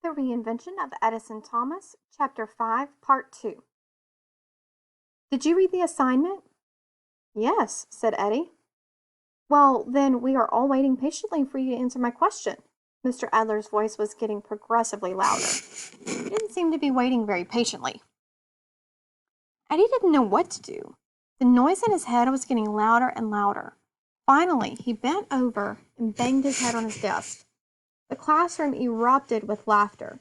The Reinvention of Edison Thomas, Chapter 5, Part 2. Did you read the assignment? Yes, said Eddie. Well, then we are all waiting patiently for you to answer my question. Mr. Adler's voice was getting progressively louder. He didn't seem to be waiting very patiently. Eddie didn't know what to do. The noise in his head was getting louder and louder. Finally, he bent over and banged his head on his desk. The classroom erupted with laughter.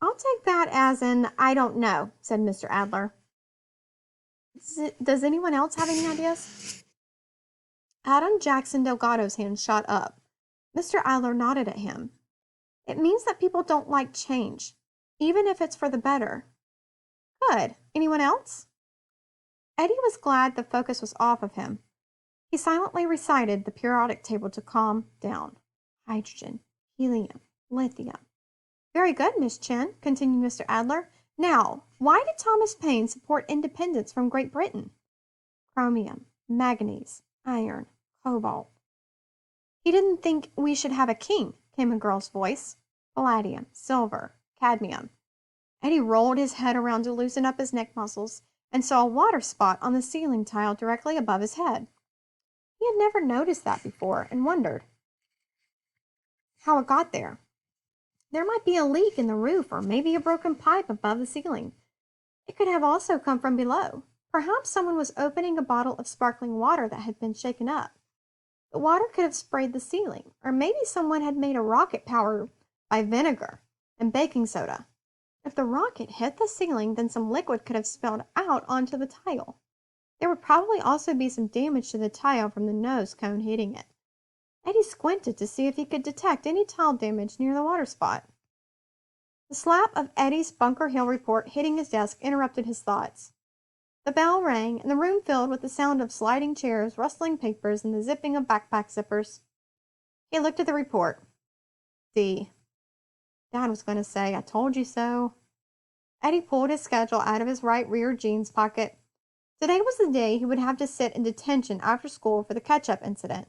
I'll take that as an I don't know, said Mr. Adler. Does anyone else have any ideas? Adam Jackson Delgado's hand shot up. Mr. Adler nodded at him. It means that people don't like change, even if it's for the better. Good. Anyone else? Eddie was glad the focus was off of him. He silently recited the periodic table to calm down. Hydrogen, helium, lithium. Very good, Miss Chen, continued Mr. Adler. Now, why did Thomas Paine support independence from Great Britain? Chromium, manganese, iron, cobalt. He didn't think we should have a king, came a girl's voice. Palladium, silver, cadmium. Eddie rolled his head around to loosen up his neck muscles and saw a water spot on the ceiling tile directly above his head. He had never noticed that before and wondered how it got there. There might be a leak in the roof or maybe a broken pipe above the ceiling. It could have also come from below. Perhaps someone was opening a bottle of sparkling water that had been shaken up. The water could have sprayed the ceiling, or maybe someone had made a rocket powered by vinegar and baking soda. If the rocket hit the ceiling, then some liquid could have spilled out onto the tile. There would probably also be some damage to the tile from the nose cone hitting it. Eddie squinted to see if he could detect any tile damage near the water spot. The slap of Eddie's Bunker Hill report hitting his desk interrupted his thoughts. The bell rang, and the room filled with the sound of sliding chairs, rustling papers, and the zipping of backpack zippers. He looked at the report. D. Dad was going to say, I told you so. Eddie pulled his schedule out of his right rear jeans pocket. Today was the day he would have to sit in detention after school for the ketchup incident.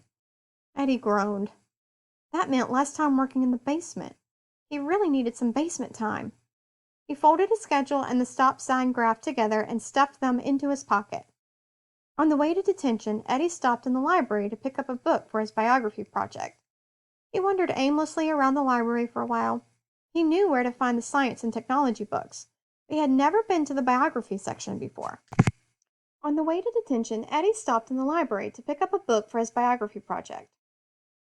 Eddie groaned. That meant less time working in the basement. He really needed some basement time. He folded his schedule and the stop sign graph together and stuffed them into his pocket. On the way to detention, Eddie stopped in the library to pick up a book for his biography project. He wandered aimlessly around the library for a while. He knew where to find the science and technology books, but he had never been to the biography section before. On the way to detention, Eddie stopped in the library to pick up a book for his biography project.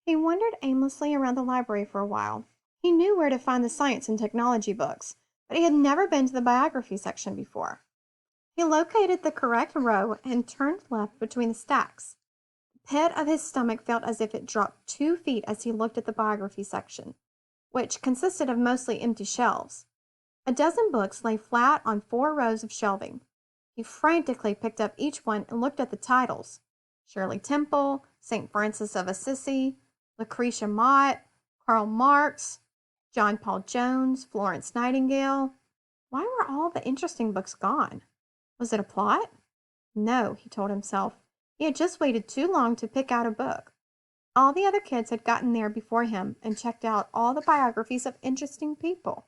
He wandered aimlessly around the library for a while. He knew where to find the science and technology books, but he had never been to the biography section before. He located the correct row and turned left between the stacks. The pit of his stomach felt as if it dropped 2 feet as he looked at the biography section, which consisted of mostly empty shelves. A dozen books lay flat on 4 rows of shelving. He frantically picked up each one and looked at the titles. Shirley Temple, St. Francis of Assisi, Lucretia Mott, Karl Marx, John Paul Jones, Florence Nightingale. Why were all the interesting books gone? Was it a plot? No, he told himself. He had just waited too long to pick out a book. All the other kids had gotten there before him and checked out all the biographies of interesting people.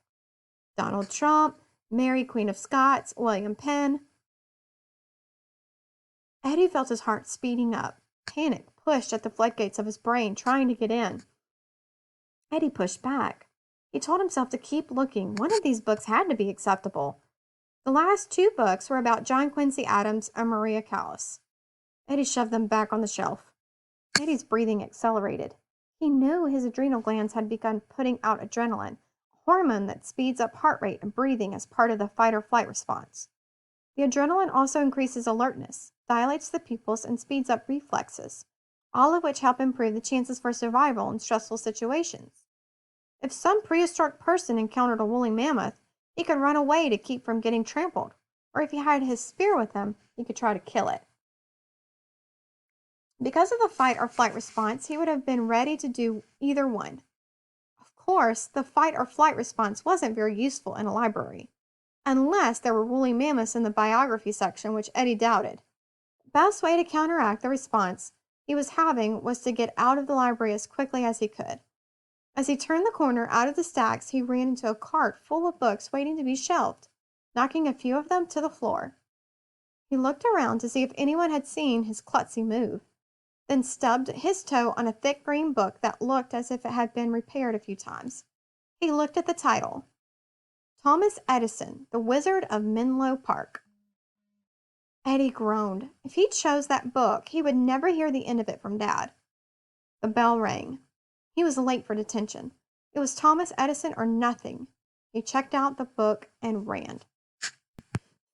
Donald Trump, Mary Queen of Scots, William Penn. Eddie felt his heart speeding up. Panic pushed at the floodgates of his brain, trying to get in. Eddie pushed back. He told himself to keep looking. One of these books had to be acceptable. The last 2 books were about John Quincy Adams and Maria Callas. Eddie shoved them back on the shelf. Eddie's breathing accelerated. He knew his adrenal glands had begun putting out adrenaline, a hormone that speeds up heart rate and breathing as part of the fight-or-flight response. The adrenaline also increases alertness, dilates the pupils, and speeds up reflexes, all of which help improve the chances for survival in stressful situations. If some prehistoric person encountered a woolly mammoth, he could run away to keep from getting trampled, or if he had his spear with him, he could try to kill it. Because of the fight-or-flight response, he would have been ready to do either one. Of course, the fight-or-flight response wasn't very useful in a library, unless there were woolly mammoths in the biography section, which Eddie doubted. The best way to counteract the response he was having was to get out of the library as quickly as he could. As he turned the corner out of the stacks, he ran into a cart full of books waiting to be shelved, knocking a few of them to the floor. He looked around to see if anyone had seen his klutzy move, then stubbed his toe on a thick green book that looked as if it had been repaired a few times. He looked at the title, Thomas Edison, the Wizard of Menlo Park. Eddie groaned. If he chose that book, he would never hear the end of it from Dad. The bell rang. He was late for detention. It was Thomas Edison or nothing. He checked out the book and ran.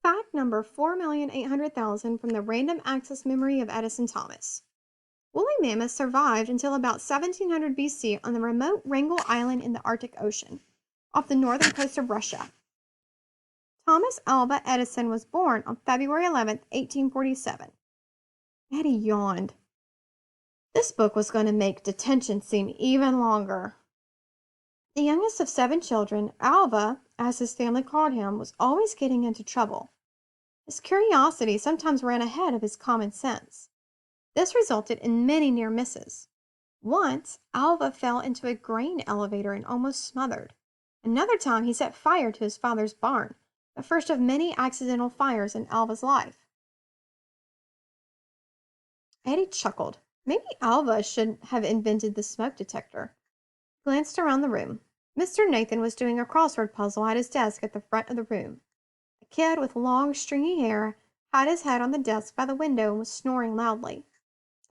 Fact number 4,800,000 from the Random Access Memory of Edison Thomas. Woolly mammoths survived until about 1700 BC on the remote Wrangel Island in the Arctic Ocean, off the northern coast of Russia. Thomas Alva Edison was born on February 11, 1847. Eddie yawned. This book was going to make detention seem even longer. The youngest of 7 children, Alva, as his family called him, was always getting into trouble. His curiosity sometimes ran ahead of his common sense. This resulted in many near misses. Once, Alva fell into a grain elevator and almost smothered. Another time, he set fire to his father's barn, the first of many accidental fires in Alva's life. Eddie chuckled. Maybe Alva should have invented the smoke detector. He glanced around the room. Mr. Nathan was doing a crossword puzzle at his desk at the front of the room. A kid with long, stringy hair had his head on the desk by the window and was snoring loudly.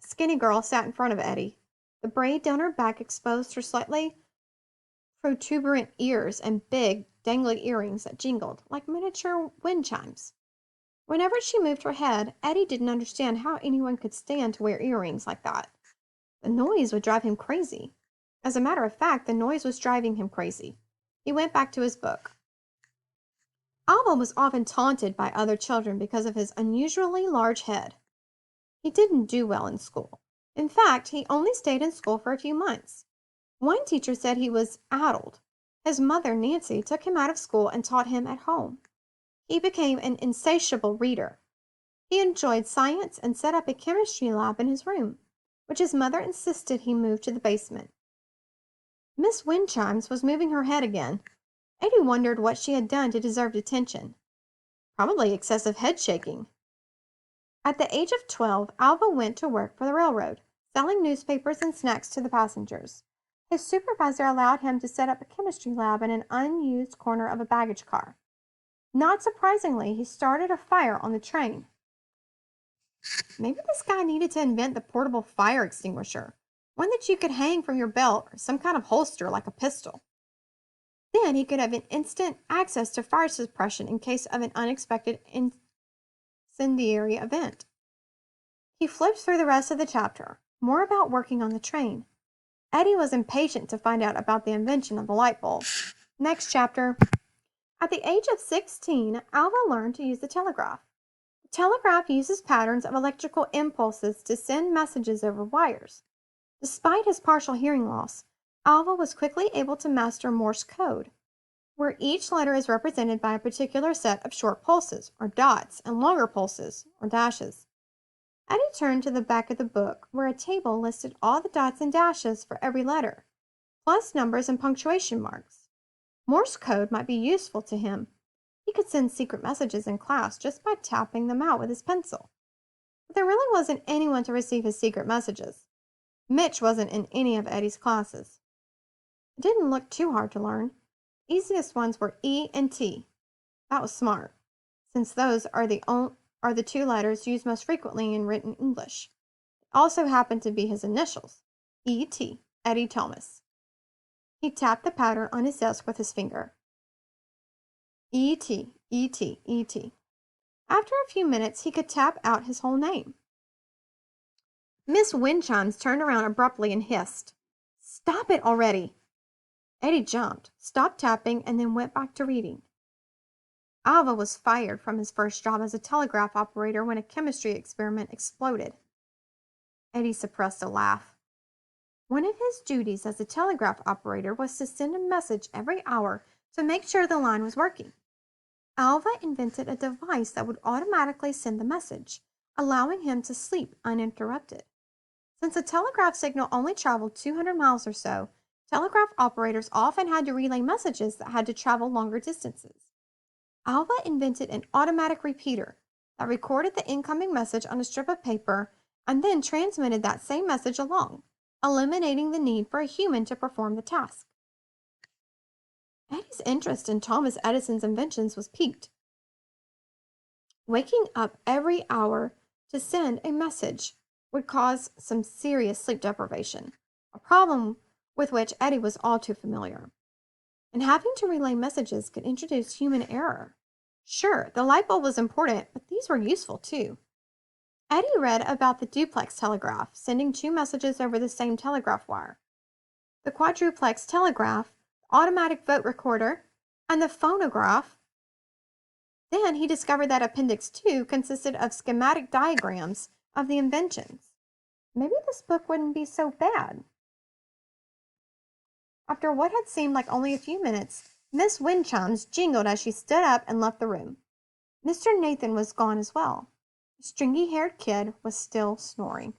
A skinny girl sat in front of Eddie. The braid down her back exposed her slightly protuberant ears and big, dangly earrings that jingled like miniature wind chimes. Whenever she moved her head, Eddie didn't understand how anyone could stand to wear earrings like that. The noise would drive him crazy. As a matter of fact, the noise was driving him crazy. He went back to his book. Alva was often taunted by other children because of his unusually large head. He didn't do well in school. In fact, he only stayed in school for a few months. One teacher said he was addled. His mother, Nancy, took him out of school and taught him at home. He became an insatiable reader. He enjoyed science and set up a chemistry lab in his room, which his mother insisted he move to the basement. Miss Windchimes was moving her head again. Eddie wondered what she had done to deserve detention. Probably excessive head shaking. At the age of 12, Alva went to work for the railroad, selling newspapers and snacks to the passengers. His supervisor allowed him to set up a chemistry lab in an unused corner of a baggage car. Not surprisingly, he started a fire on the train. Maybe this guy needed to invent the portable fire extinguisher, one that you could hang from your belt or some kind of holster like a pistol. Then he could have instant access to fire suppression in case of an unexpected incendiary event. He flipped through the rest of the chapter, more about working on the train. Eddie was impatient to find out about the invention of the light bulb. Next chapter. At the age of 16, Alva learned to use the telegraph. The telegraph uses patterns of electrical impulses to send messages over wires. Despite his partial hearing loss, Alva was quickly able to master Morse code, where each letter is represented by a particular set of short pulses, or dots, and longer pulses, or dashes. Eddie turned to the back of the book, where a table listed all the dots and dashes for every letter, plus numbers and punctuation marks. Morse code might be useful to him. He could send secret messages in class just by tapping them out with his pencil. But there really wasn't anyone to receive his secret messages. Mitch wasn't in any of Eddie's classes. It didn't look too hard to learn. The easiest ones were E and T. That was smart, since those are the 2 letters used most frequently in written English. It also happened to be his initials, E.T., Eddie Thomas. He tapped the pattern on his desk with his finger. E.T., E.T., E.T. After a few minutes, he could tap out his whole name. Miss Windchimes turned around abruptly and hissed, "Stop it already!" Eddie jumped, stopped tapping, and then went back to reading. Alva was fired from his first job as a telegraph operator when a chemistry experiment exploded. Eddie suppressed a laugh. One of his duties as a telegraph operator was to send a message every hour to make sure the line was working. Alva invented a device that would automatically send the message, allowing him to sleep uninterrupted. Since the telegraph signal only traveled 200 miles or so, Telegraph operators often had to relay messages that had to travel longer distances. Alva invented an automatic repeater that recorded the incoming message on a strip of paper and then transmitted that same message along, eliminating the need for a human to perform the task. Eddie's interest in Thomas Edison's inventions was piqued. Waking up every hour to send a message would cause some serious sleep deprivation, a problem with which Eddie was all too familiar. And having to relay messages could introduce human error. Sure, the light bulb was important, but these were useful too. Eddie read about the duplex telegraph, sending two messages over the same telegraph wire, the quadruplex telegraph, the automatic vote recorder, and the phonograph. Then he discovered that Appendix 2 consisted of schematic diagrams of the inventions. Maybe this book wouldn't be so bad. After what had seemed like only a few minutes, Miss Wind chimes jingled as she stood up and left the room. Mr. Nathan was gone as well. The stringy-haired kid was still snoring.